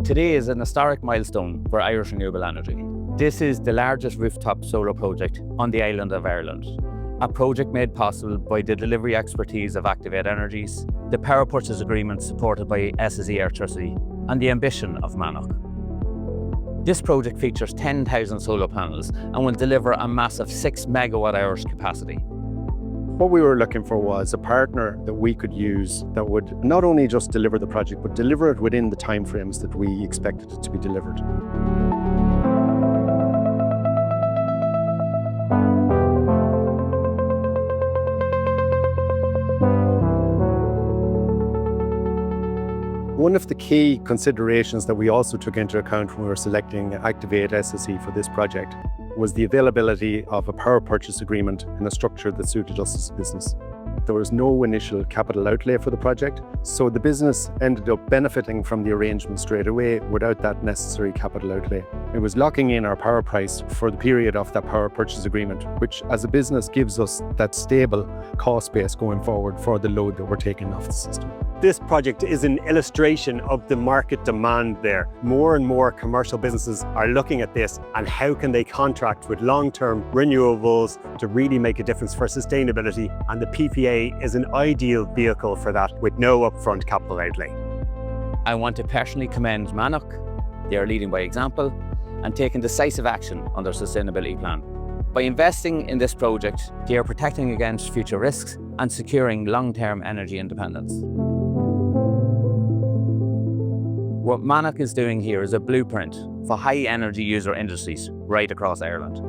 Today is an historic milestone for Irish renewable energy. This is the largest rooftop solar project on the island of Ireland. A project made possible by the delivery expertise of Activ8 Energies, the power purchase agreement supported by SSE Electricity, and the ambition of Mannok. This project features 10,000 solar panels and will deliver a massive 6 megawatt-hours capacity. What we were looking for was a partner that we could use that would not only just deliver the project, but deliver it within the timeframes that we expected it to be delivered. One of the key considerations that we also took into account when we were selecting Activ8 SSE for this project was the availability of a power purchase agreement in a structure that suited us as a business. There was no initial capital outlay for the project, so the business ended up benefiting from the arrangement straight away without that necessary capital outlay. It was locking in our power price for the period of that power purchase agreement, which as a business gives us that stable cost base going forward for the load that we're taking off the system. This project is an illustration of the market demand there. More and more commercial businesses are looking at this and how can they contract with long-term renewables to really make a difference for sustainability, and the PPA is an ideal vehicle for that with no upfront capital outlay. I want to personally commend Mannok. They are leading by example and taking decisive action on their sustainability plan. By investing in this project, they are protecting against future risks and securing long-term energy independence. What Mannok is doing here is a blueprint for high energy user industries right across Ireland.